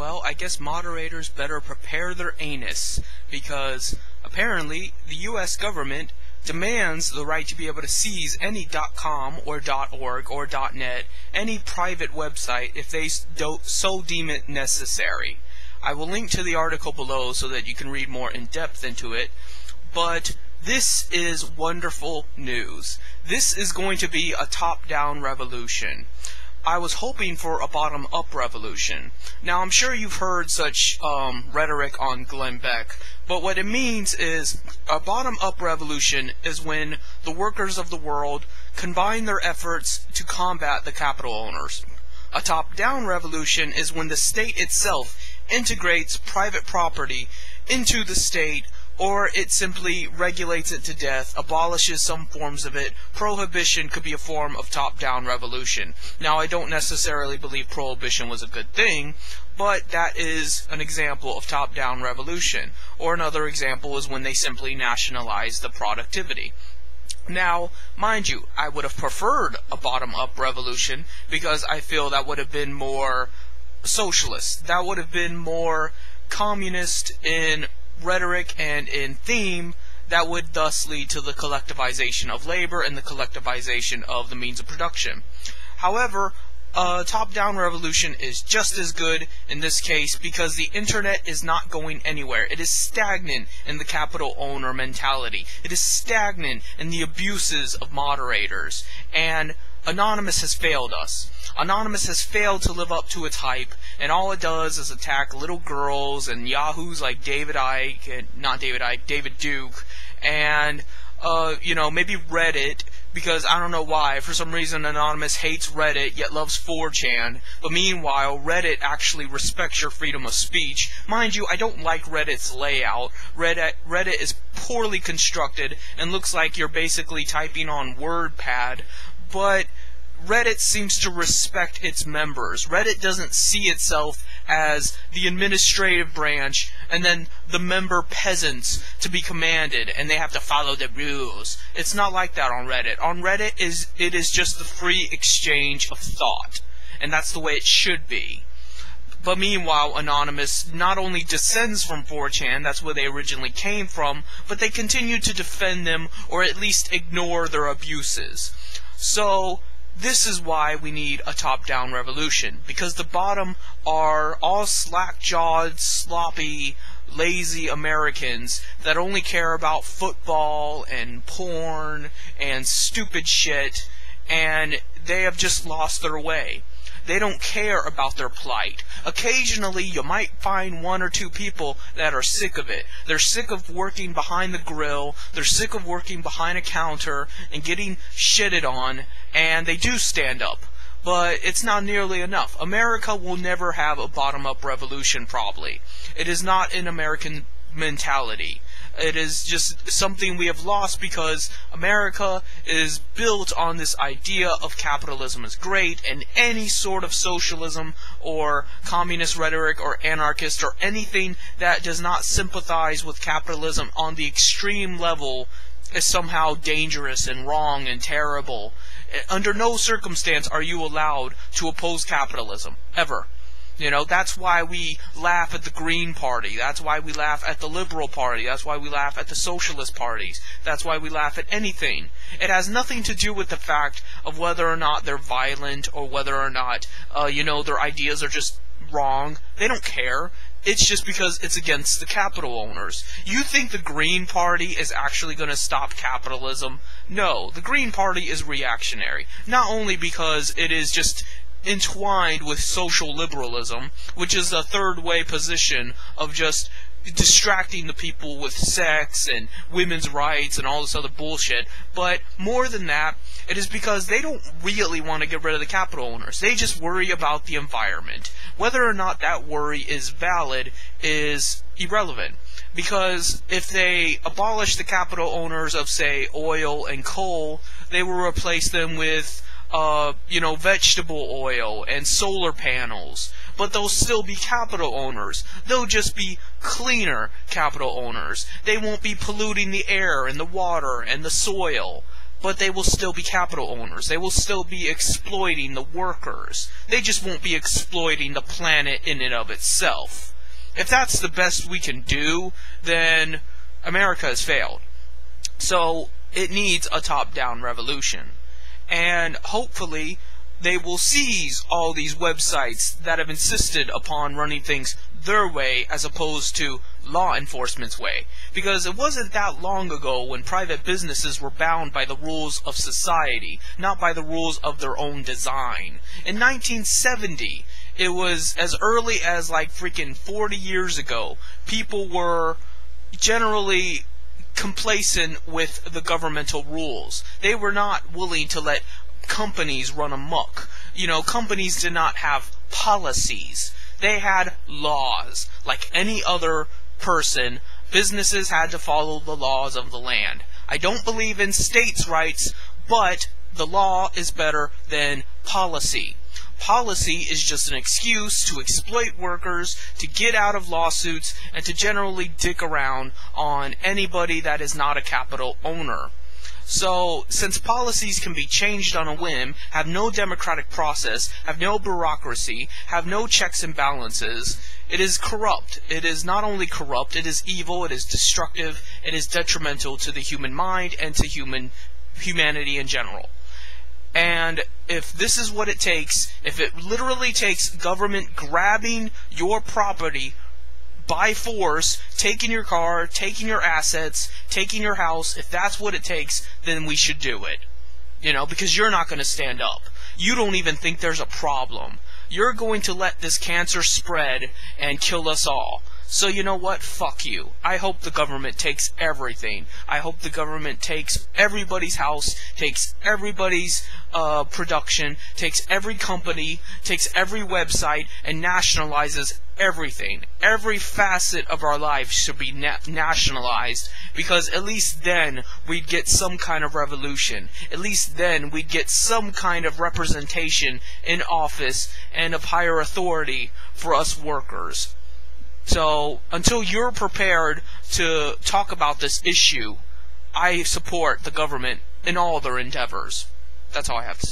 Well, I guess moderators better prepare their anus, because apparently the US government demands the right to be able to seize any .com or .org or .net, any private website, if they so deem it necessary. I will link to the article below so that you can read more in depth into it, but this is wonderful news. This is going to be a top-down revolution. I was hoping for a bottom-up revolution. Now, I'm sure you've heard such rhetoric on Glenn Beck, but what it means is a bottom-up revolution is when the workers of the world combine their efforts to combat the capital owners. A top-down revolution is when the state itself integrates private property into the state, or it simply regulates it to death, abolishes some forms of it. Prohibition could be a form of top-down revolution. Now, I don't necessarily believe prohibition was a good thing, but that is an example of top-down revolution. Or another example is when they simply nationalize the productivity. Now, mind you, I would have preferred a bottom-up revolution because I feel that would have been more socialist. That would have been more communist in rhetoric and in theme, that would thus lead to the collectivization of labor and the collectivization of the means of production. However, a top-down revolution is just as good in this case because the internet is not going anywhere. It is stagnant in the capital owner mentality. It is stagnant in the abuses of moderators. And Anonymous has failed us. Anonymous has failed to live up to its hype, and all it does is attack little girls and yahoos like David Duke, and, maybe Reddit, because I don't know why. For some reason, Anonymous hates Reddit, yet loves 4chan. But meanwhile, Reddit actually respects your freedom of speech. Mind you, I don't like Reddit's layout. Reddit is poorly constructed and looks like you're basically typing on WordPad. But Reddit seems to respect its members. Reddit doesn't see itself as the administrative branch and then the member peasants to be commanded and they have to follow the rules. It's not like that on Reddit. On Reddit, it is just the free exchange of thought, and that's the way it should be. But meanwhile, Anonymous not only descends from 4chan, that's where they originally came from, but they continue to defend them or at least ignore their abuses. So, this is why we need a top-down revolution, because the bottom are all slack-jawed, sloppy, lazy Americans that only care about football and porn and stupid shit, and they have just lost their way. They don't care about their plight. Occasionally, you might find one or two people that are sick of it. They're sick of working behind the grill. They're sick of working behind a counter and getting shitted on, and they do stand up. But it's not nearly enough. America will never have a bottom-up revolution, probably. It is not an American mentality. It is just something we have lost because America is built on this idea of capitalism is great, and any sort of socialism or communist rhetoric or anarchist or anything that does not sympathize with capitalism on the extreme level is somehow dangerous and wrong and terrible. Under no circumstance are you allowed to oppose capitalism, ever. That's why we laugh at the Green Party. That's why we laugh at the Liberal Party. That's why we laugh at the Socialist parties. That's why we laugh at anything. It has nothing to do with the fact of whether or not they're violent or whether or not, their ideas are just wrong. They don't care. It's just because it's against the capital owners. You think the Green Party is actually going to stop capitalism? No, the Green Party is reactionary. Not only because it is just entwined with social liberalism, which is a third-way position of just distracting the people with sex and women's rights and all this other bullshit, but more than that, it is because they don't really want to get rid of the capital owners. They just worry about the environment. Whether or not that worry is valid is irrelevant, because if they abolish the capital owners of, say, oil and coal, they will replace them with vegetable oil and solar panels, but they'll still be capital owners. They'll just be cleaner capital owners. They won't be polluting the air and the water and the soil. but they will still be capital owners. They will still be exploiting the workers. They just won't be exploiting the planet in and of itself. If that's the best we can do, then America has failed. So it needs a top-down revolution. And hopefully they will seize all these websites that have insisted upon running things their way as opposed to law enforcement's way. Because it wasn't that long ago when private businesses were bound by the rules of society, not by the rules of their own design. In 1970, it was as early as like freaking 40 years ago, people were generally complacent with the governmental rules. They were not willing to let companies run amok. You know, companies did not have policies. They had laws. Like any other person, businesses had to follow the laws of the land. I don't believe in states' rights, but the law is better than policy. Policy is just an excuse to exploit workers, to get out of lawsuits, and to generally dick around on anybody that is not a capital owner. So, since policies can be changed on a whim, have no democratic process, have no bureaucracy, have no checks and balances, it is corrupt. It is not only corrupt, it is evil, it is destructive, it is detrimental to the human mind and to humanity in general. And if this is what it takes, if it literally takes government grabbing your property by force, taking your car, taking your assets, taking your house, if that's what it takes, then we should do it. You know, because you're not going to stand up. You don't even think there's a problem. You're going to let this cancer spread and kill us all. So you know what? Fuck you. I hope the government takes everything. I hope the government takes everybody's house, takes everybody's production, takes every company, takes every website, and nationalizes everything. Every facet of our lives should be nationalized, because at least then we'd get some kind of revolution. At least then we'd get some kind of representation in office and of higher authority for us workers. So, until you're prepared to talk about this issue, I support the government in all their endeavors. That's all I have to say.